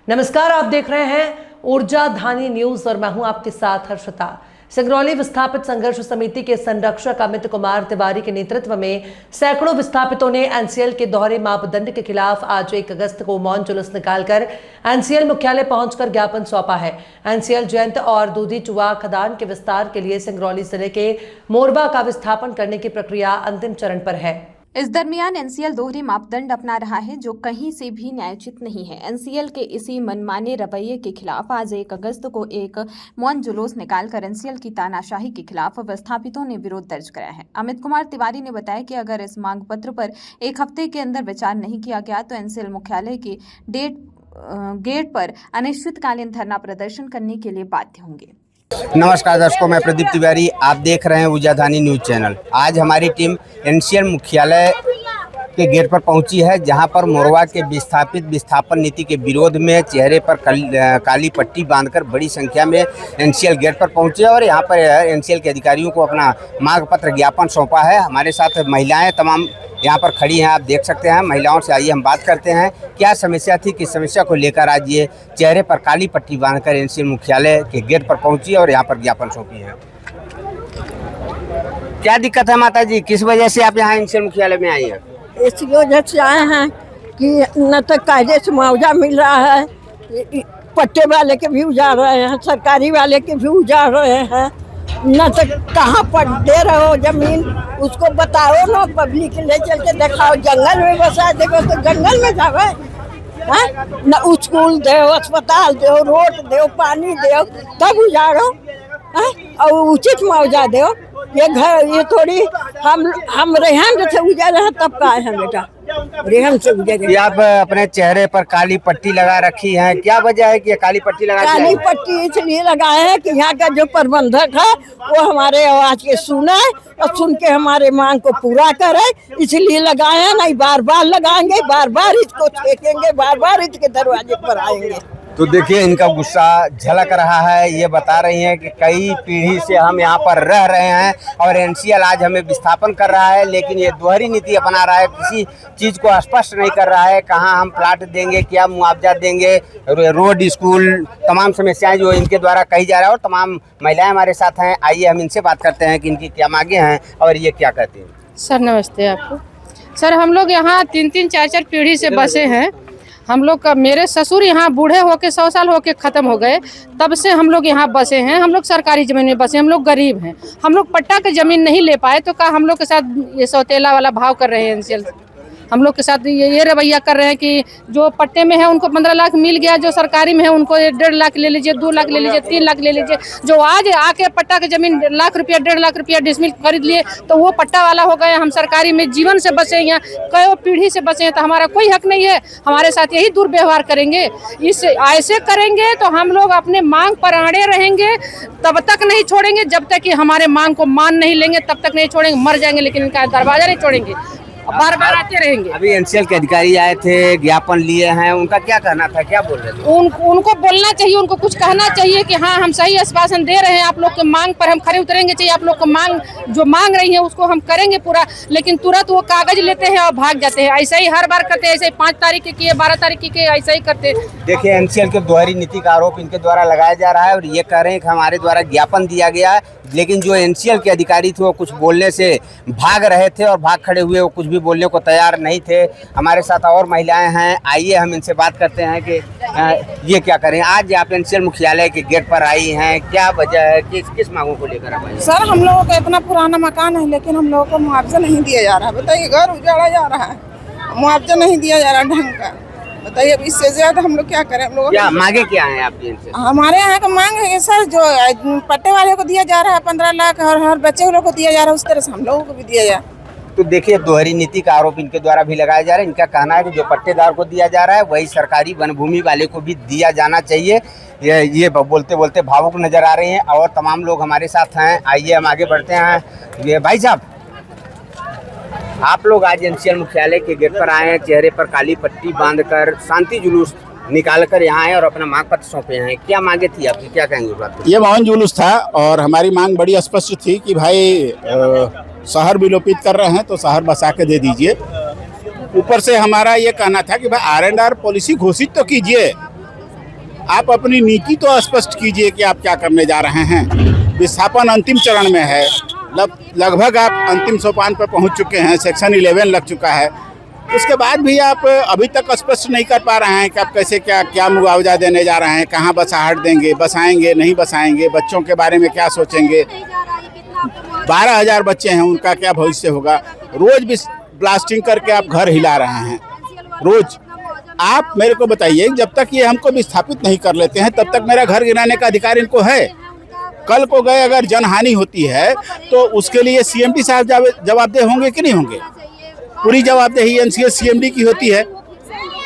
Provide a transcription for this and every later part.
नमस्कार, आप देख रहे हैं ऊर्जा धानी न्यूज और मैं हूं आपके साथ हर्षिता। सिंगरौली विस्थापित संघर्ष समिति के संरक्षक अमित कुमार तिवारी के नेतृत्व में सैकड़ों विस्थापितों ने एनसीएल के दोहरे मापदंड के खिलाफ आज 1 अगस्त को मौन जुलूस निकालकर एनसीएल मुख्यालय पहुंचकर ज्ञापन सौंपा है। एनसीएल जयंत और दूधी चुआ खदान के विस्तार के लिए सिंगरौली जिले के मोरबा का विस्थापन करने की प्रक्रिया अंतिम चरण पर है। इस दरमियान एनसीएल दोहरे मापदंड अपना रहा है जो कहीं से भी न्यायोचित नहीं है। एनसीएल के इसी मनमाने रवैये के खिलाफ आज 1 अगस्त को एक मौन जुलूस निकालकर एनसीएल की तानाशाही के खिलाफ विस्थापितों ने विरोध दर्ज कराया है। अमित कुमार तिवारी ने बताया कि अगर इस मांग पत्र पर 1 हफ्ते के अंदर विचार नहीं किया गया तो एनसीएल मुख्यालय के गेट पर अनिश्चितकालीन धरना प्रदर्शन करने के लिए बाध्य होंगे। नमस्कार दर्शकों, मैं प्रदीप तिवारी, आप देख रहे हैं ऊर्जा धानी न्यूज चैनल। आज हमारी टीम एनसीएल मुख्यालय के गेट पर पहुंची है, जहां पर मोरवा के विस्थापन नीति के विरोध में चेहरे पर काली पट्टी बांधकर बड़ी संख्या में एनसीएल गेट पर पहुंचे और यहां पर एनसीएल के अधिकारियों को अपना मांग पत्र ज्ञापन सौंपा है। हमारे साथ महिलाएं तमाम यहाँ पर खड़ी हैं, आप देख सकते हैं। महिलाओं से आइए हम बात करते हैं, क्या समस्या थी, किस समस्या को लेकर आज ये चेहरे पर काली पट्टी बांधकर एनसीएल मुख्यालय के गेट पर पहुंची और यहाँ पर ज्ञापन सौंपी है। क्या दिक्कत है माता जी, किस वजह से आप यहाँ एनसीएल मुख्यालय में आई हैं? इस वजह से आए हैं कि न तो कायदे से मुआवजा मिल रहा है, पट्टे वाले के भी उजाड़ रहे हैं, सरकारी वाले के भी उजाड़ रहे हैं, न तो कहाँ पर दे रहे हो जमीन उसको बताओ ना, पब्लिक ले चल के दिखाओ। जंगल में बसा देखो तो जंगल में जावे, न स्कूल दो, अस्पताल दो, रोड दो, पानी दो, तब उजाड़ो और उचित मुआवजा दो। ये घर ये थोड़ी हम रेहन से उजाड़ हैं तब का है बेटा, रेहन से उजाड़। आप अपने चेहरे पर काली पट्टी लगा रखी है, क्या वजह है कि ये काली पट्टी लगा? काली पट्टी इसलिए लगाए हैं कि यहाँ का जो प्रबंधक है वो हमारे आवाज के सुने और सुन के हमारे मांग को पूरा करे, इसलिए लगाए हैं। नहीं बार बार लगाएंगे, बार बार इसको छेकेंगे, बार बार इसके दरवाजे पर आएंगे। तो देखिए इनका गुस्सा झलक रहा है। ये बता रही हैं कि कई पीढ़ी से हम यहाँ पर रह रहे हैं और एनसीएल आज हमें विस्थापन कर रहा है, लेकिन ये दोहरी नीति अपना रहा है, किसी चीज़ को स्पष्ट नहीं कर रहा है। कहाँ हम प्लाट देंगे, क्या मुआवजा देंगे, रोड, स्कूल, तमाम समस्याएं जो इनके द्वारा कही जा रहा है। और तमाम महिलाएं हमारे साथ हैं, आइए हम इनसे बात करते हैं कि इनकी क्या मांगे हैं और ये क्या कहती हैं। सर नमस्ते आपको। सर हम लोग यहाँ 3-3, 4-4 पीढ़ी से बसे हैं। हम लोग का मेरे ससुर यहाँ बूढ़े होके 100 साल होके ख़त्म हो गए, तब से हम लोग यहाँ बसे हैं। हम लोग सरकारी ज़मीन में बसे, हम लोग गरीब हैं, हम लोग पट्टा की ज़मीन नहीं ले पाए तो क्या हम लोग के साथ ये सौतेला वाला भाव कर रहे हैं एनसीएल। हम लोग के साथ ये रवैया कर रहे हैं कि जो पट्टे में है उनको 15 लाख मिल गया, जो सरकारी में है उनको 1.5 लाख ले लीजिए, 2 लाख ले लीजिए, 3 लाख ले लीजिए। जो आज आके पट्टा की ज़मीन 1 लाख रुपया, 1.5 लाख रुपया डिसमिल खरीद लिए तो वो पट्टा वाला हो गए। हम सरकारी में जीवन से बसे हैं, कई पीढ़ी से बसे हैं, तो हमारा कोई हक नहीं है। हमारे साथ यही दुर्व्यवहार करेंगे, इस ऐसे करेंगे तो हम लोग अपने मांग पर अड़े रहेंगे, तब तक नहीं छोड़ेंगे जब तक कि हमारे मांग को मान नहीं लेंगे, तब तक नहीं छोड़ेंगे। मर जाएंगे लेकिन इनका दरवाजा नहीं छोड़ेंगे, बार बार आते रहेंगे। अभी एनसीएल के अधिकारी आए थे, ज्ञापन लिए हैं, उनका क्या कहना था, क्या बोल रहे थे? उनको बोलना चाहिए, उनको कुछ कहना चाहिए कि हाँ हम सही आश्वासन दे रहे हैं, आप लोग के मांग पर हम खड़े उतरेंगे। चाहिए आप लोग को मांग जो मांग रही है उसको हम करेंगे पूरा, लेकिन तुरंत वो कागज लेते हैं और भाग जाते हैं। ऐसे ही हर बार करते हैं, ऐसे ही 5 तारीख के किए, 12 तारीख के किए, ऐसे ही करते। देखिए एनसीएल के दोहरी नीति का आरोप इनके द्वारा लगाया जा रहा है और ये कह रहे हैं कि हमारे द्वारा ज्ञापन दिया गया है, लेकिन जो एनसीएल के अधिकारी थे वो कुछ बोलने से भाग रहे थे और भाग खड़े हुए, वो कुछ भी बोलने को तैयार नहीं थे। हमारे साथ और महिलाएं हैं, आइए हम इनसे बात करते हैं कि ये क्या करें। आज आप एनसीएल मुख्यालय के गेट पर आई हैं, क्या वजह है, किस मांगों को लेकर आप आई? सर हम लोगों का इतना पुराना मकान है लेकिन हम लोगों को मुआवजा नहीं दिया जा रहा है। बताइए, घर उजाड़ा जा रहा है, मुआवजा नहीं दिया जा रहा ढंग का। बताइए अब इससे ज्यादा हम लोग क्या करें? हम लोग क्या मांगे क्या है आपकी इनसे? हमारे यहाँ का मांग है सर, जो पट्टे वाले को दिया जा रहा है 15 लाख और हर बच्चे लोग को दिया जा रहा है, उस तरह से हम लोगों को भी दिया जाए। तो देखिए दोहरी नीति का आरोप इनके द्वारा भी लगाया जा रहा है। इनका कहना है कि जो पट्टेदार को दिया जा रहा है वही सरकारी वन भूमि वाले को भी दिया जाना चाहिए। ये बोलते बोलते भावुक नजर आ रहे हैं और तमाम लोग हमारे साथ हैं, आइए हम आगे बढ़ते हैं। ये भाई साहब, आप लोग आज एनसीएल मुख्यालय के गेट पर आए हैं, चेहरे पर काली पट्टी बांधकर शांति जुलूस निकालकर यहाँ आए और अपना मांग पत्र सौंपे हैं, क्या मांगे थी आपकी, क्या कहेंगे इस बात पर? ये मौन जुलूस था और हमारी मांग बड़ी स्पष्ट थी कि भाई शहर विलोपित कर रहे हैं तो शहर बसा के दे दीजिए। ऊपर से हमारा ये कहना था कि भाई R&R पॉलिसी घोषित तो कीजिए, आप अपनी नीति तो स्पष्ट कीजिए कि आप क्या करने जा रहे हैं। विस्थापन अंतिम चरण में है, लगभग आप अंतिम सोपान पर पहुंच चुके हैं, सेक्शन 11 लग चुका है। उसके बाद भी आप अभी तक स्पष्ट नहीं कर पा रहे हैं कि आप कैसे क्या मुआवजा देने जा रहे हैं, कहाँ बसाहट देंगे, बसाएंगे नहीं बसाएंगे, बच्चों के बारे में क्या सोचेंगे। 12,000 बच्चे हैं, उनका क्या भविष्य होगा। रोज ब्लास्टिंग करके आप घर हिला रहे हैं रोज। आप मेरे को बताइए, जब तक ये हमको विस्थापित नहीं कर लेते हैं तब तक मेरा घर गिराने का अधिकार इनको है। कल को गए अगर जनहानि होती है तो उसके लिए सीएमडी साहब जवाबदेह होंगे कि नहीं होंगे। पूरी जवाबदेही एनसीएल सीएमडी की होती है।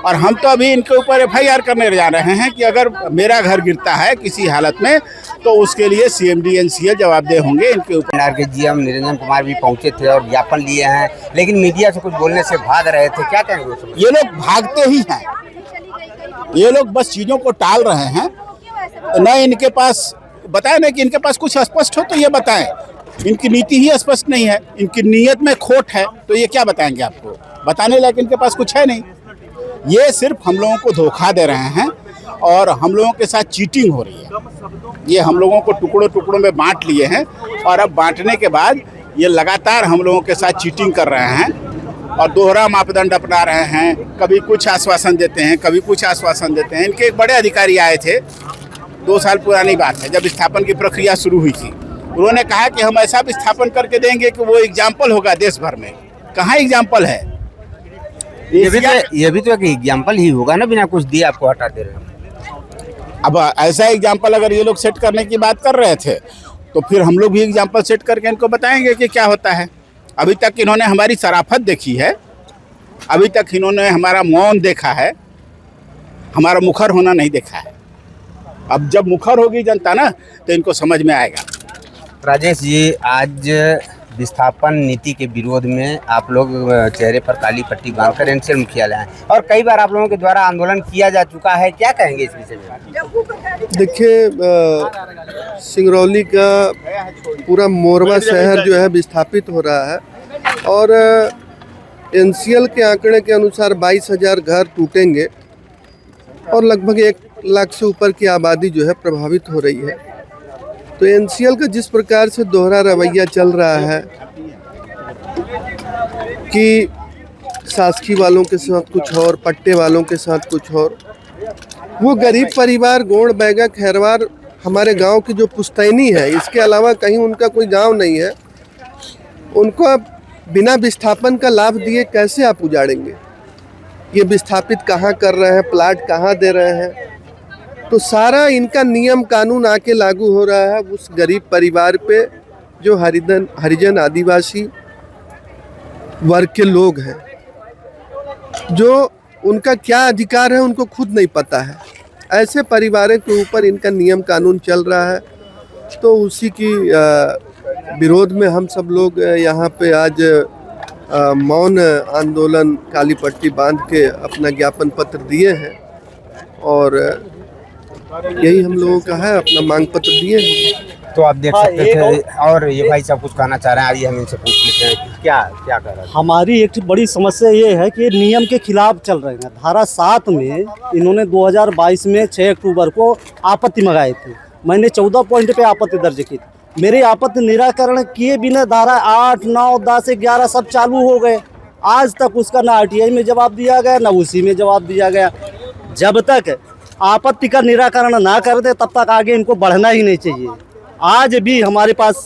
और हम तो अभी इनके ऊपर एफआईआर करने जा रहे हैं कि अगर मेरा घर गिरता है किसी हालत में तो उसके लिए सीएमडी एनसीएल जवाबदेह होंगे इनके ऊपर। एनआर के जीएम निरंजन कुमार भी पहुंचे थे और ज्ञापन लिए हैं, लेकिन मीडिया से कुछ बोलने से भाग रहे थे। क्या कहेंगे? ये लोग भागते ही हैं, ये लोग बस चीज़ों को टाल रहे हैं। न इनके पास बताएं ना कि इनके पास कुछ स्पष्ट हो तो ये बताएं। इनकी नीति ही स्पष्ट नहीं है, इनकी नीयत में खोट है, तो ये क्या बताएंगे आपको? बताने लायक इनके पास कुछ है नहीं। ये सिर्फ हम लोगों को धोखा दे रहे हैं और हम लोगों के साथ चीटिंग हो रही है। ये हम लोगों को टुकड़ों टुकड़ों में बांट लिए हैं और अब बांटने के बाद ये लगातार हम लोगों के साथ चीटिंग कर रहे हैं और दोहरा मापदंड अपना रहे हैं। कभी कुछ आश्वासन देते हैं, कभी कुछ आश्वासन देते हैं। इनके एक बड़े अधिकारी आए थे, 2 साल पुरानी बात है, जब विस्थापन की प्रक्रिया शुरू हुई थी। उन्होंने कहा कि हम ऐसा विस्थापन करके देंगे कि वो एग्जाम्पल होगा देश भर में। कहाँ एग्जाम्पल है? ये भी तो एक एग्जाम्पल ही होगा ना, बिना कुछ दिए आपको हटा दे रहे हैं। अब ऐसा एग्जाम्पल अगर ये लोग सेट करने की बात कर रहे थे तो फिर हम लोग भी एग्जाम्पल सेट करके इनको बताएंगे कि क्या होता है। अभी तक इन्होंने हमारी शराफत देखी है, अभी तक इन्होंने हमारा मौन देखा है, हमारा मुखर होना नहीं देखा है। अब जब मुखर होगी जनता ना तो इनको समझ में आएगा। राजेश जी, आज विस्थापन नीति के विरोध में आप लोग चेहरे पर काली पट्टी बांधकर एनसीएल मुख्यालय आए और कई बार आप लोगों के द्वारा आंदोलन किया जा चुका है। क्या कहेंगे इस विषय में? देखिए, सिंगरौली का पूरा मोरवा शहर जो है विस्थापित हो रहा है और एनसीएल के आंकड़े के अनुसार 22,000 घर टूटेंगे और लगभग 1 लाख से ऊपर की आबादी जो है प्रभावित हो रही है। तो एनसीएल का जिस प्रकार से दोहरा रवैया चल रहा है कि शासकीय वालों के साथ कुछ और, पट्टे वालों के साथ कुछ और, वो गरीब परिवार गोंड बैगा खैरवार हमारे गांव की जो पुश्तैनी है, इसके अलावा कहीं उनका कोई गांव नहीं है, उनको आप बिना विस्थापन का लाभ दिए कैसे आप उजाड़ेंगे? ये विस्थापित कहाँ कर रहे हैं, प्लाट कहाँ दे रहे हैं? तो सारा इनका नियम कानून आके लागू हो रहा है उस गरीब परिवार पे जो हरिजन आदिवासी वर्ग के लोग हैं, जो उनका क्या अधिकार है उनको खुद नहीं पता है। ऐसे परिवारों के ऊपर इनका नियम कानून चल रहा है। तो उसी की विरोध में हम सब लोग यहाँ पे आज मौन आंदोलन काली पट्टी बांध के अपना ज्ञापन पत्र दिए हैं और यही हम लोगों का है, अपना मांग पत्र दिए हैं। तो आप देख सकते थे और ये भाई साहब कुछ कहना चाह रहे हैं, आइए हम इनसे पूछ लेते हैं कि क्या क्या कर रहे हैं। हमारी एक बड़ी समस्या ये है कि नियम के खिलाफ चल रहे हैं। धारा 7 में इन्होंने 2022 में 6 अक्टूबर को आपत्ति मंगाई थी। मैंने 14 पॉइंट पे आपत्ति दर्ज की थी। मेरी आपत्ति निराकरण किए बिना धारा 8, 9, 10, 11 सब चालू हो गए। आज तक उसका ना आरटीआई में जवाब दिया गया, ना उसी में जवाब दिया गया। जब तक आपत्ति का निराकरण ना कर दे तब तक आगे इनको बढ़ना ही नहीं चाहिए। आज भी हमारे पास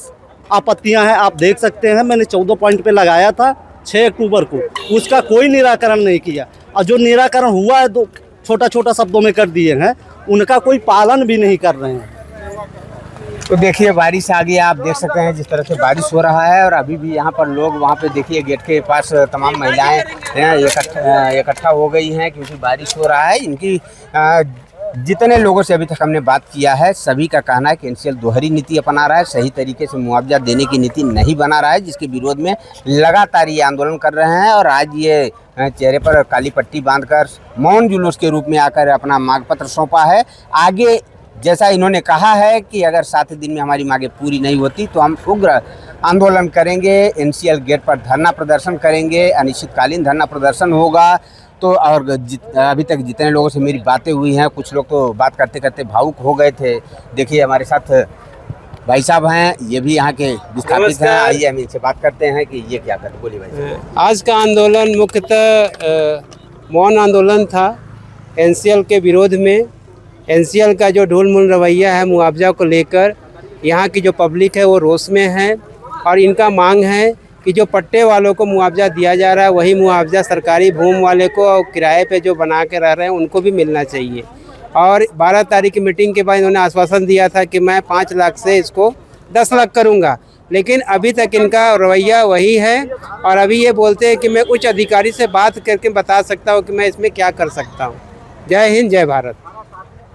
आपत्तियां हैं, आप देख सकते हैं। मैंने 14 पॉइंट पे लगाया था 6 अक्टूबर को, उसका कोई निराकरण नहीं किया और जो निराकरण हुआ है तो छोटा छोटा शब्दों में कर दिए हैं, उनका कोई पालन भी नहीं कर रहे हैं। तो देखिए बारिश आ गई, आप देख सकते हैं जिस तरह से बारिश हो रहा है और अभी भी यहाँ पर लोग वहाँ पे देखिए गेट के पास तमाम महिलाएं इकट्ठा हो गई हैं क्योंकि बारिश हो रहा है। इनकी जितने लोगों से अभी तक हमने बात किया है सभी का कहना है कि एनसीएल दोहरी नीति अपना रहा है, सही तरीके से मुआवजा देने की नीति नहीं बना रहा है, जिसके विरोध में लगातार ये आंदोलन कर रहे हैं। और आज ये चेहरे पर काली पट्टी बांधकर मौन जुलूस के रूप में आकर अपना मांग पत्र सौंपा है। आगे जैसा इन्होंने कहा है कि अगर 7 दिन में हमारी मांगें पूरी नहीं होती तो हम उग्र आंदोलन करेंगे, एनसीएल गेट पर धरना प्रदर्शन करेंगे, अनिश्चितकालीन धरना प्रदर्शन होगा तो और अभी तक जितने लोगों से मेरी बातें हुई हैं, कुछ लोग तो बात करते करते भावुक हो गए थे। देखिए हमारे साथ भाई साहब हैं, ये भी यहाँ के विस्थापित हैं। आइए हम इनसे बात करते हैं कि ये क्या करते। बोलिए भाई साहब। आज का आंदोलन मुख्यतः मौन आंदोलन था एनसीएल के विरोध में। एनसीएल का जो ढोलमुल रवैया है मुआवजा को लेकर, यहाँ की जो पब्लिक है वो रोष में है और इनका मांग है कि जो पट्टे वालों को मुआवजा दिया जा रहा है वही मुआवजा सरकारी भूमि वाले को और किराए पे जो बना के रह रहे हैं उनको भी मिलना चाहिए। और 12 तारीख की मीटिंग के बाद इन्होंने आश्वासन दिया था कि मैं 5 लाख से इसको 10 लाख करूंगा, लेकिन अभी तक इनका रवैया वही है और अभी ये बोलते हैं कि मैं उच्च अधिकारी से बात करके बता सकता हूँ कि मैं इसमें क्या कर सकता हूँ। जय हिंद, जय भारत।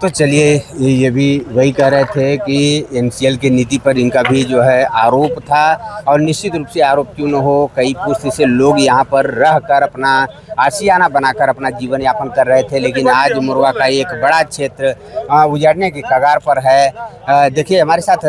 तो चलिए ये भी वही कह रहे थे कि एनसीएल की नीति पर इनका भी जो है आरोप था और निश्चित रूप से आरोप क्यों न हो, कई पुष्टि से लोग यहाँ पर रहकर अपना आशियाना बनाकर अपना जीवन यापन कर रहे थे, लेकिन आज मोरवा का एक बड़ा क्षेत्र उजाड़ने की कगार पर है। देखिए हमारे साथ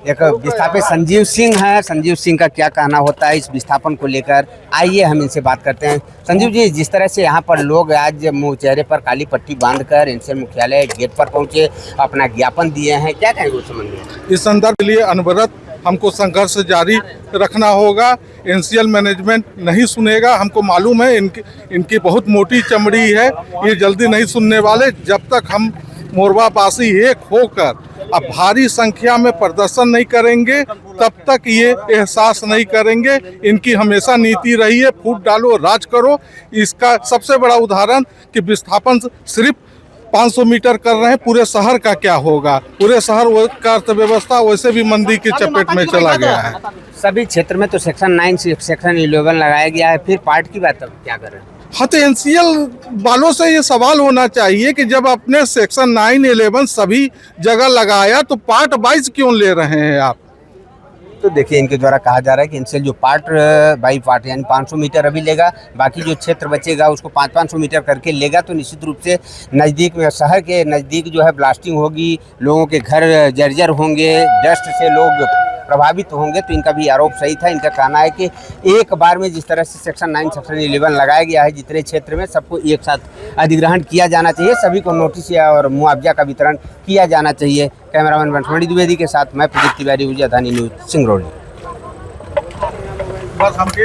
एक विस्थापित संजीव सिंह है। संजीव सिंह का क्या कहना होता है इस विस्थापन को लेकर, आइए हम इनसे बात करते हैं। संजीव जी, जिस तरह से यहाँ पर लोग आज मुँह चेहरे पर काली पट्टी बांधकर एनसीएल मुख्यालय गेट पर पहुँचे, अपना ज्ञापन दिए हैं, क्या कहेंगे उस संबंध में? इस संदर्भ के लिए अनवरत हमको संघर्ष जारी रखना होगा। एनसीएल मैनेजमेंट नहीं सुनेगा, हमको मालूम है इनकी बहुत मोटी चमड़ी है, ये जल्दी नहीं सुनने वाले। जब तक हम मोरवावासी एक होकर अब भारी संख्या में प्रदर्शन नहीं करेंगे तब तक ये एहसास नहीं करेंगे। इनकी हमेशा नीति रही है फूट डालो राज करो। इसका सबसे बड़ा उदाहरण कि विस्थापन सिर्फ 500 मीटर कर रहे हैं, पूरे शहर का क्या होगा? पूरे शहर का अर्थव्यवस्था वैसे भी मंदी की चपेट में चला गया है। सभी क्षेत्र में तो सेक्शन 9 से सेक्शन 11 लगाया गया है, फिर पार्ट की बात क्या करें? हाँ, तो एनसीएल वालों से ये सवाल होना चाहिए कि जब आपने सेक्शन 9, 11 सभी जगह लगाया तो पार्ट वाइज क्यों ले रहे हैं आप? तो देखिए इनके द्वारा कहा जा रहा है कि एनसीएल जो पार्ट बाई पार्ट यानी 500 मीटर अभी लेगा, बाकी जो क्षेत्र बचेगा उसको 500 मीटर करके लेगा। तो निश्चित रूप से नज़दीक में, शहर के नज़दीक जो है ब्लास्टिंग होगी, लोगों के घर जर्जर होंगे, डस्ट से लोग प्रभावित होंगे। तो इनका भी आरोप सही था। इनका कहना है कि एक बार में जिस तरह से सेक्शन 9, सेक्शन 11 लगाया गया है, जितने क्षेत्र में सबको एक साथ अधिग्रहण किया जाना चाहिए, सभी को नोटिस और मुआवजा का वितरण किया जाना चाहिए। कैमरामैन वंशमणि द्विवेदी के साथ मैं प्रदीप तिवारी, उजाधानी न्यूज़, सिंगरौली।